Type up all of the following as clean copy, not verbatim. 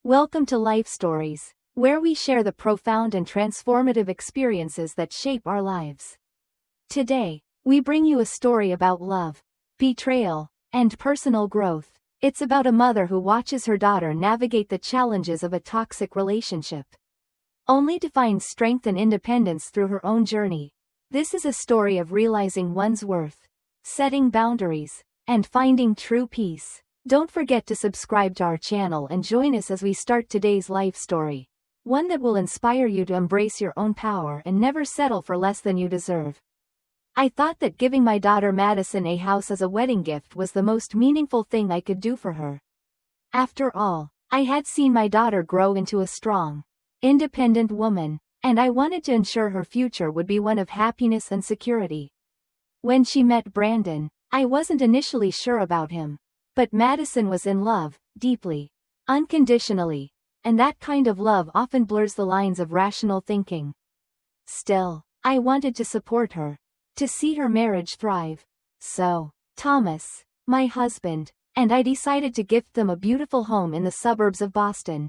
Welcome to Life Stories, where we share the profound and transformative experiences that shape our lives. Today, we bring you a story about love, betrayal, and personal growth. It's about a mother who watches her daughter navigate the challenges of a toxic relationship, only to find strength and independence through her own journey. This is a story of realizing one's worth, setting boundaries, and finding true peace. Don't forget to subscribe to our channel and join us as we start today's life story, one that will inspire you to embrace your own power and never settle for less than you deserve. I thought that giving my daughter Madison a house as a wedding gift was the most meaningful thing I could do for her. After all, I had seen my daughter grow into a strong, independent woman, and I wanted to ensure her future would be one of happiness and security. When she met Brandon, I wasn't initially sure about him. But Madison was in love, deeply, unconditionally, and that kind of love often blurs the lines of rational thinking. Still, I wanted to support her, to see her marriage thrive. So, Thomas, my husband, and I decided to gift them a beautiful home in the suburbs of Boston.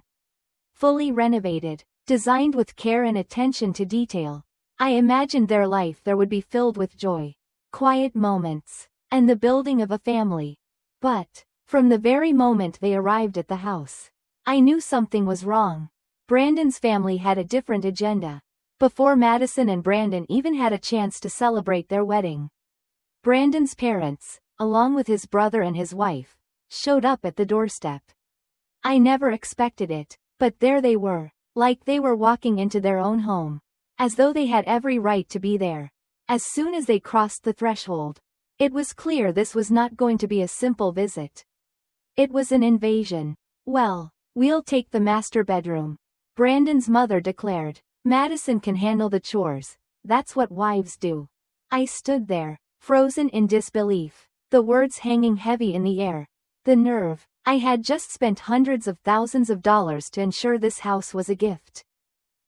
Fully renovated, designed with care and attention to detail. I imagined their life there would be filled with joy, quiet moments, and the building of a family. But, from the very moment they arrived at the house, I knew something was wrong. Brandon's family had a different agenda. Before Madison and Brandon even had a chance to celebrate their wedding, Brandon's parents, along with his brother and his wife, showed up at the doorstep. I never expected it, but there they were, like they were walking into their own home, as though they had every right to be there. As soon as they crossed the threshold, it was clear this was not going to be a simple visit. It was an invasion. "Well, we'll take the master bedroom," Brandon's mother declared. "Madison can handle the chores, that's what wives do." I stood there, frozen in disbelief, the words hanging heavy in the air. The nerve. I had just spent hundreds of thousands of dollars to ensure this house was a gift,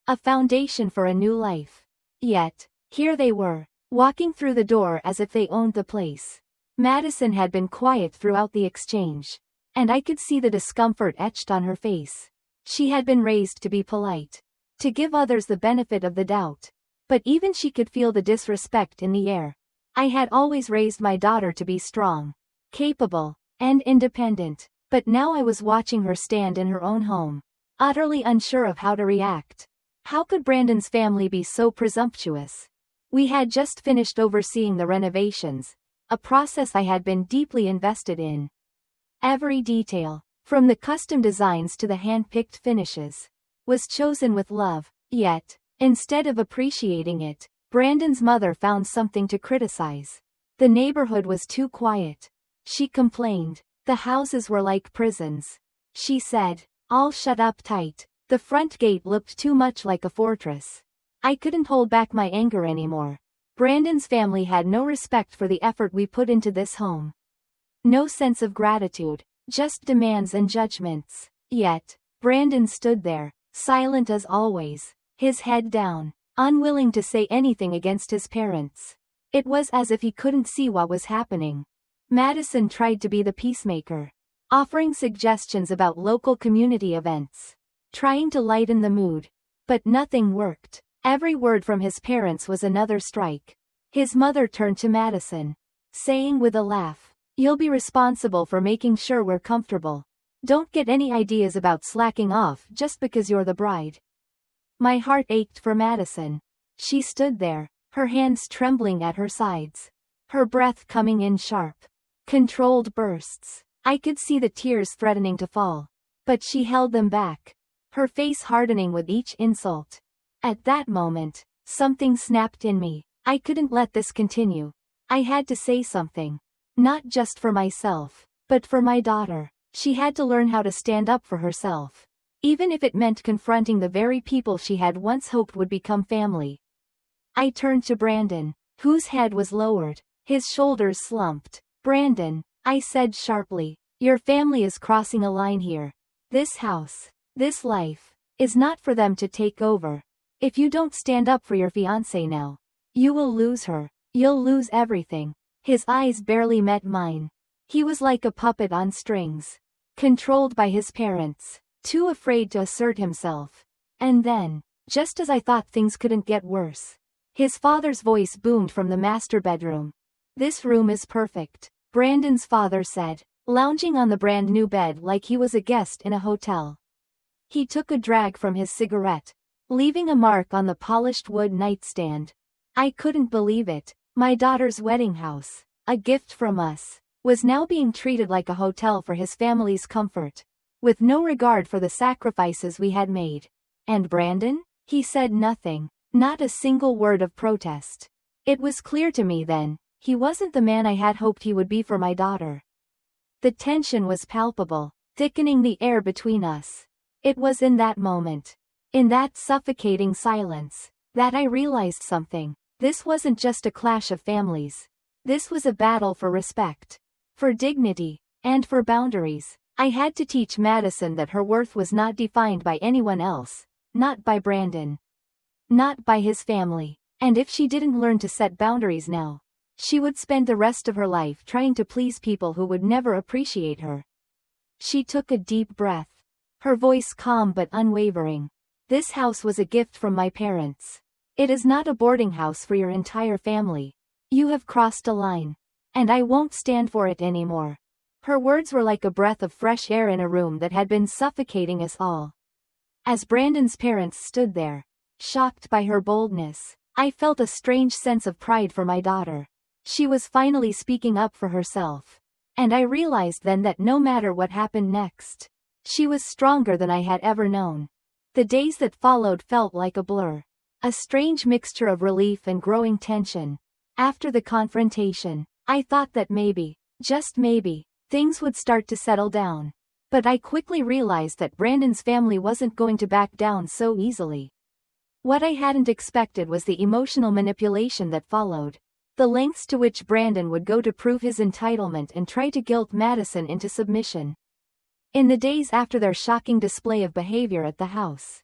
a foundation for a new life. Yet, here they were, walking through the door as if they owned the place. Madison had been quiet throughout the exchange, and I could see the discomfort etched on her face. She had been raised to be polite, to give others the benefit of the doubt, but even she could feel the disrespect in the air. I had always raised my daughter to be strong, capable, and independent, but now I was watching her stand in her own home, utterly unsure of how to react. How could Brandon's family be so presumptuous? We had just finished overseeing the renovations, a process I had been deeply invested in. Every detail, from the custom designs to the hand-picked finishes, was chosen with love. Yet, instead of appreciating it, Brandon's mother found something to criticize. The neighborhood was too quiet, she complained. The houses were like prisons, she said, all shut up tight. The front gate looked too much like a fortress. I couldn't hold back my anger anymore. Brandon's family had no respect for the effort we put into this home. No sense of gratitude, just demands and judgments. Yet, Brandon stood there, silent as always, his head down, unwilling to say anything against his parents. It was as if he couldn't see what was happening. Madison tried to be the peacemaker, offering suggestions about local community events, trying to lighten the mood. But nothing worked. Every word from his parents was another strike. His mother turned to Madison, saying with a laugh, "You'll be responsible for making sure we're comfortable. Don't get any ideas about slacking off just because you're the bride." My heart ached for Madison. She stood there, her hands trembling at her sides, her breath coming in sharp, controlled bursts. I could see the tears threatening to fall, but she held them back, her face hardening with each insult. At that moment, something snapped in me. I couldn't let this continue. I had to say something. Not just for myself, but for my daughter. She had to learn how to stand up for herself, even if it meant confronting the very people she had once hoped would become family. I turned to Brandon, whose head was lowered, his shoulders slumped. "Brandon," I said sharply, "your family is crossing a line here. This house, this life, is not for them to take over. If you don't stand up for your fiancée now, you will lose her. You'll lose everything." His eyes barely met mine. He was like a puppet on strings, controlled by his parents. too afraid to assert himself. And then, just as I thought things couldn't get worse, his father's voice boomed from the master bedroom. "This room is perfect," Brandon's father said, lounging on the brand new bed like he was a guest in a hotel. He took a drag from his cigarette, leaving a mark on the polished wood nightstand. I couldn't believe it. My daughter's wedding house, a gift from us, was now being treated like a hotel for his family's comfort, with no regard for the sacrifices we had made. And Brandon? He said nothing, not a single word of protest. It was clear to me then, he wasn't the man I had hoped he would be for my daughter. The tension was palpable, thickening the air between us. It was in that moment, in that suffocating silence, that I realized something. This wasn't just a clash of families. This was a battle for respect, for dignity, and for boundaries. I had to teach Madison that her worth was not defined by anyone else, not by Brandon, not by his family. And if she didn't learn to set boundaries now, she would spend the rest of her life trying to please people who would never appreciate her. She took a deep breath, her voice calm but unwavering. "This house was a gift from my parents. It is not a boarding house for your entire family. You have crossed a line, and I won't stand for it anymore." Her words were like a breath of fresh air in a room that had been suffocating us all. As Brandon's parents stood there, shocked by her boldness, I felt a strange sense of pride for my daughter. She was finally speaking up for herself. And I realized then that no matter what happened next, she was stronger than I had ever known. The days that followed felt like a blur. A strange mixture of relief and growing tension. After the confrontation, I thought that maybe, just maybe, things would start to settle down. But I quickly realized that Brandon's family wasn't going to back down so easily. What I hadn't expected was the emotional manipulation that followed. The lengths to which Brandon would go to prove his entitlement and try to guilt Madison into submission. In the days after their shocking display of behavior at the house,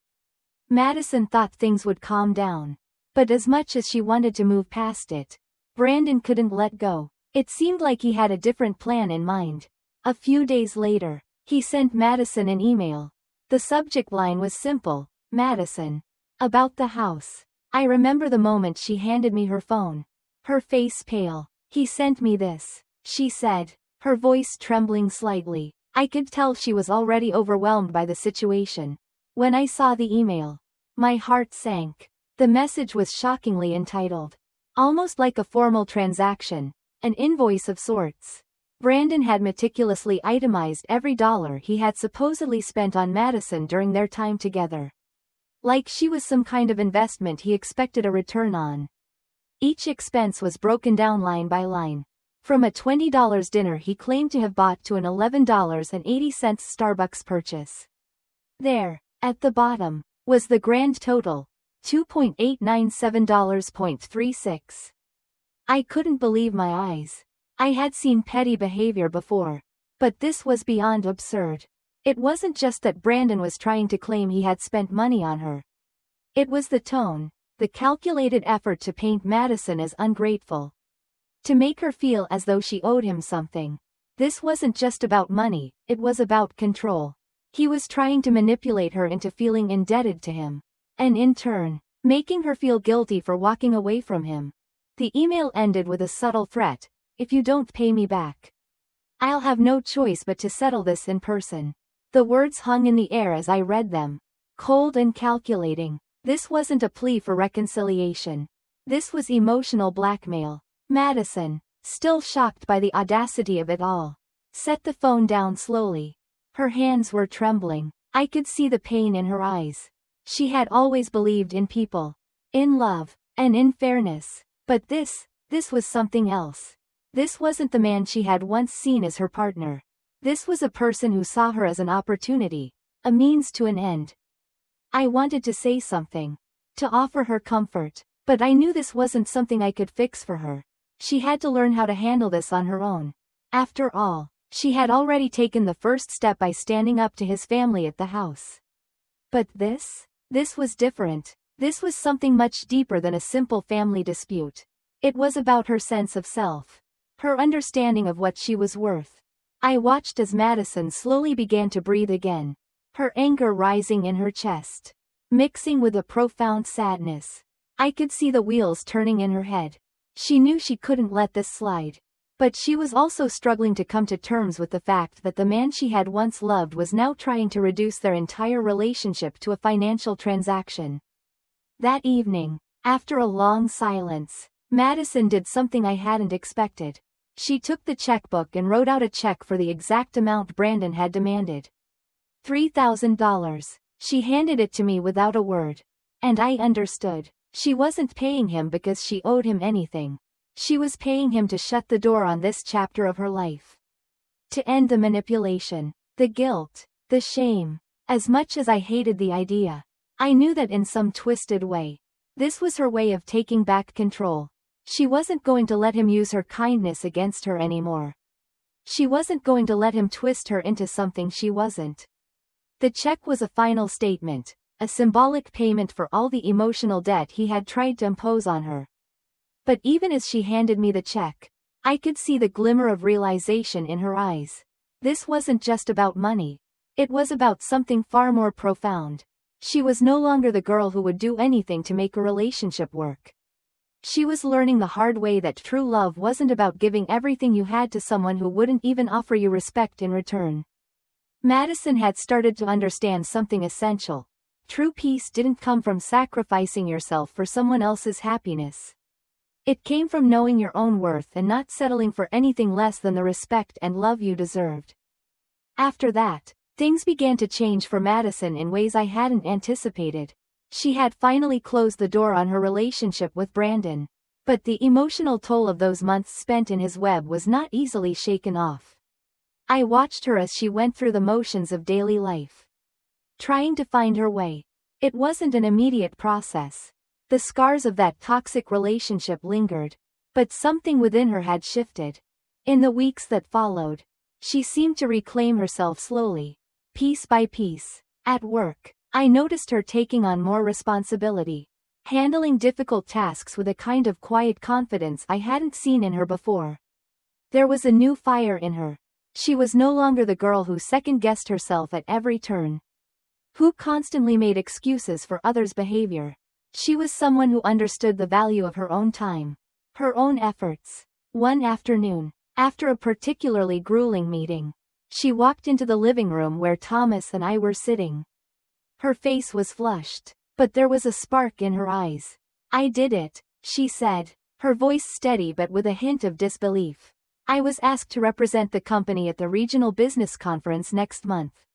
Madison thought things would calm down. But as much as she wanted to move past it, Brandon couldn't let go. It seemed like he had a different plan in mind. A few days later, he sent Madison an email. The subject line was simple: "Madison. About the house." I remember the moment she handed me her phone. Her face pale. "He sent me this," she said, her voice trembling slightly. I could tell she was already overwhelmed by the situation. When I saw the email, my heart sank. The message was shockingly entitled, almost like a formal transaction, an invoice of sorts. Brandon had meticulously itemized every dollar he had supposedly spent on Madison during their time together. Like she was some kind of investment he expected a return on. Each expense was broken down line by line. From a $20 dinner he claimed to have bought to an $11.80 Starbucks purchase. There, at the bottom, was the grand total, $2,897.36. I couldn't believe my eyes. I had seen petty behavior before, but this was beyond absurd. It wasn't just that Brandon was trying to claim he had spent money on her. It was the tone, the calculated effort to paint Madison as ungrateful, to make her feel as though she owed him something. This wasn't just about money, it was about control. He was trying to manipulate her into feeling indebted to him, and in turn, making her feel guilty for walking away from him. The email ended with a subtle threat: "If you don't pay me back, I'll have no choice but to settle this in person." The words hung in the air as I read them, cold and calculating. This wasn't a plea for reconciliation. This was emotional blackmail. Madison, still shocked by the audacity of it all, set the phone down slowly. Her hands were trembling. I could see the pain in her eyes. She had always believed in people, in love, and in fairness. But this was something else. This wasn't the man she had once seen as her partner. This was a person who saw her as an opportunity, a means to an end. I wanted to say something, to offer her comfort, but I knew this wasn't something I could fix for her. She had to learn how to handle this on her own. After all, she had already taken the first step by standing up to his family at the house. But this was different. This was something much deeper than a simple family dispute. It was about her sense of self, her understanding of what she was worth. I watched as Madison slowly began to breathe again. her anger rising in her chest, mixing with a profound sadness. I could see the wheels turning in her head. She knew she couldn't let this slide. But she was also struggling to come to terms with the fact that the man she had once loved was now trying to reduce their entire relationship to a financial transaction. That evening, after a long silence, Madison did something I hadn't expected. She took the checkbook and wrote out a check for the exact amount Brandon had demanded. $3,000. She handed it to me without a word. And I understood. She wasn't paying him because she owed him anything. She was paying him to shut the door on this chapter of her life. To end the manipulation, the guilt, the shame. As much as I hated the idea, I knew that in some twisted way, this was her way of taking back control. She wasn't going to let him use her kindness against her anymore. She wasn't going to let him twist her into something she wasn't. The check was a final statement, a symbolic payment for all the emotional debt he had tried to impose on her. But even as she handed me the check, I could see the glimmer of realization in her eyes. This wasn't just about money. It was about something far more profound. She was no longer the girl who would do anything to make a relationship work. She was learning the hard way that true love wasn't about giving everything you had to someone who wouldn't even offer you respect in return. Madison had started to understand something essential. True peace didn't come from sacrificing yourself for someone else's happiness. It came from knowing your own worth and not settling for anything less than the respect and love you deserved. After that, things began to change for Madison in ways I hadn't anticipated. She had finally closed the door on her relationship with Brandon. But the emotional toll of those months spent in his web was not easily shaken off. I watched her as she went through the motions of daily life, trying to find her way. It wasn't an immediate process. The scars of that toxic relationship lingered, but something within her had shifted. In the weeks that followed, she seemed to reclaim herself slowly, piece by piece. At work, I noticed her taking on more responsibility, handling difficult tasks with a kind of quiet confidence I hadn't seen in her before. There was a new fire in her. She was no longer the girl who second-guessed herself at every turn, who constantly made excuses for others' behavior. She was someone who understood the value of her own time, her own efforts. One afternoon, after a particularly grueling meeting, she walked into the living room where Thomas and I were sitting. Her face was flushed, but there was a spark in her eyes. "I did it," she said, her voice steady but with a hint of disbelief. "I was asked to represent the company at the regional business conference next month.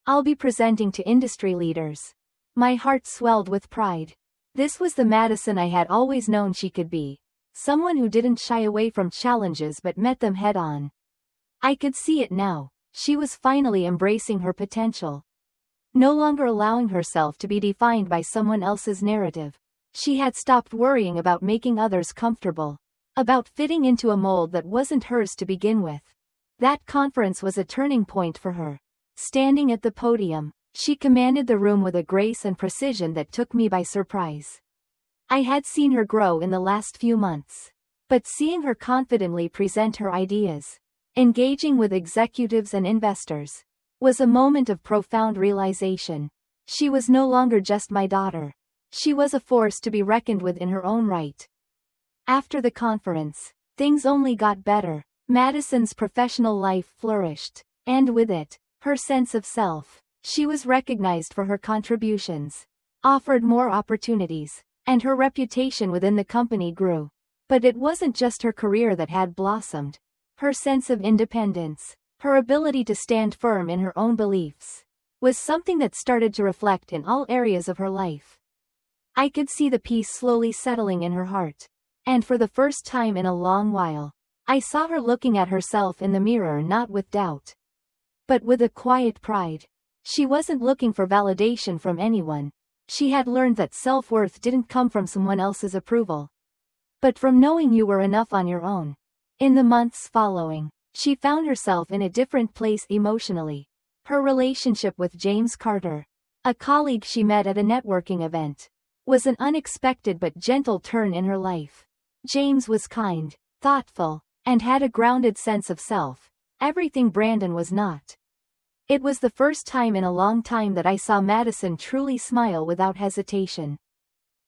I'll be presenting to industry leaders." My heart swelled with pride. This was the Madison I had always known she could be. Someone who didn't shy away from challenges but met them head-on. I could see it now. She was finally embracing her potential. No longer allowing herself to be defined by someone else's narrative. She had stopped worrying about making others comfortable, about fitting into a mold that wasn't hers to begin with. That conference was a turning point for her. Standing at the podium, she commanded the room with a grace and precision that took me by surprise. I had seen her grow in the last few months, but seeing her confidently present her ideas, engaging with executives and investors, was a moment of profound realization. She was no longer just my daughter. She was a force to be reckoned with in her own right. After the conference, things only got better. Madison's professional life flourished, and with it, her sense of self. She was recognized for her contributions, offered more opportunities, and her reputation within the company grew. But it wasn't just her career that had blossomed. Her sense of independence, her ability to stand firm in her own beliefs, was something that started to reflect in all areas of her life. I could see the peace slowly settling in her heart. And for the first time in a long while, I saw her looking at herself in the mirror not with doubt, but with a quiet pride. She wasn't looking for validation from anyone. She had learned that self-worth didn't come from someone else's approval, but from knowing you were enough on your own. In the months following, she found herself in a different place emotionally. Her relationship with James Carter, a colleague she met at a networking event, was an unexpected but gentle turn in her life. James was kind, thoughtful, and had a grounded sense of self, everything Brandon was not. It was the first time in a long time that I saw Madison truly smile without hesitation.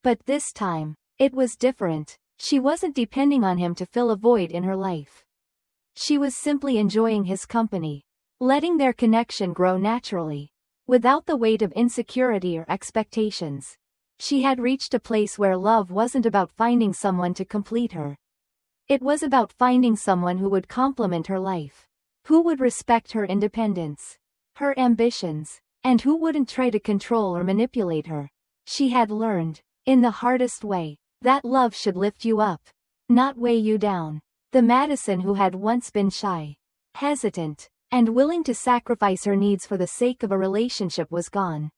But this time, it was different. She wasn't depending on him to fill a void in her life. She was simply enjoying his company, letting their connection grow naturally, without the weight of insecurity or expectations. She had reached a place where love wasn't about finding someone to complete her. It was about finding someone who would complement her life, who would respect her independence, her ambitions, and who wouldn't try to control or manipulate her. She had learned, in the hardest way, that love should lift you up, not weigh you down. The Madison who had once been shy, hesitant, and willing to sacrifice her needs for the sake of a relationship was gone.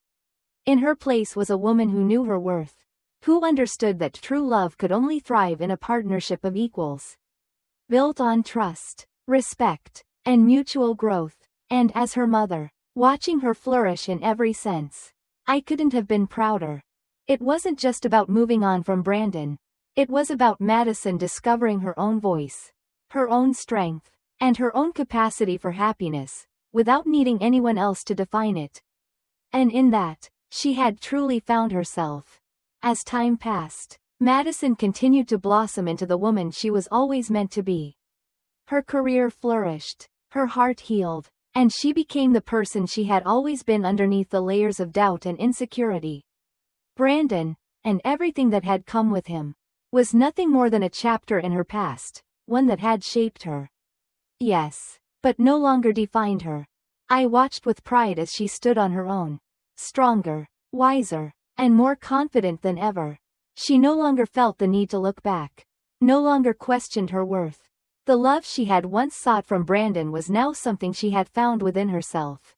In her place was a woman who knew her worth, who understood that true love could only thrive in a partnership of equals, built on trust, respect, and mutual growth. And as her mother, watching her flourish in every sense, I couldn't have been prouder. It wasn't just about moving on from Brandon. It was about Madison discovering her own voice, her own strength, and her own capacity for happiness, without needing anyone else to define it. And in that, she had truly found herself. As time passed, Madison continued to blossom into the woman she was always meant to be. Her career flourished, her heart healed, and she became the person she had always been underneath the layers of doubt and insecurity. Brandon, and everything that had come with him, was nothing more than a chapter in her past, one that had shaped her. Yes, but no longer defined her. I watched with pride as she stood on her own, stronger, wiser, and more confident than ever. She no longer felt the need to look back, no longer questioned her worth. The love she had once sought from Brandon was now something she had found within herself.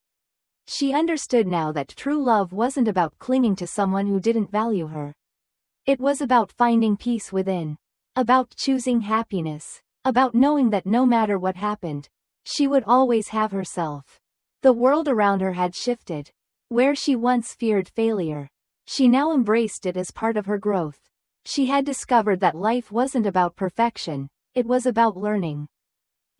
She understood now that true love wasn't about clinging to someone who didn't value her. It was about finding peace within, about choosing happiness, about knowing that no matter what happened, she would always have herself. The world around her had shifted. Where she once feared failure, she now embraced it as part of her growth. She had discovered that life wasn't about perfection, it was about learning,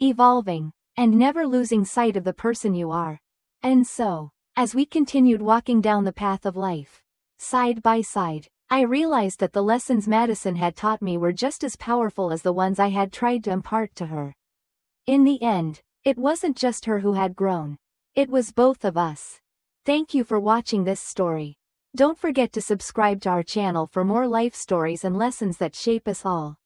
evolving, and never losing sight of the person you are. And so, as we continued walking down the path of life, side by side, I realized that the lessons Madison had taught me were just as powerful as the ones I had tried to impart to her. In the end, it wasn't just her who had grown. It was both of us. Thank you for watching this story. Don't forget to subscribe to our channel for more life stories and lessons that shape us all.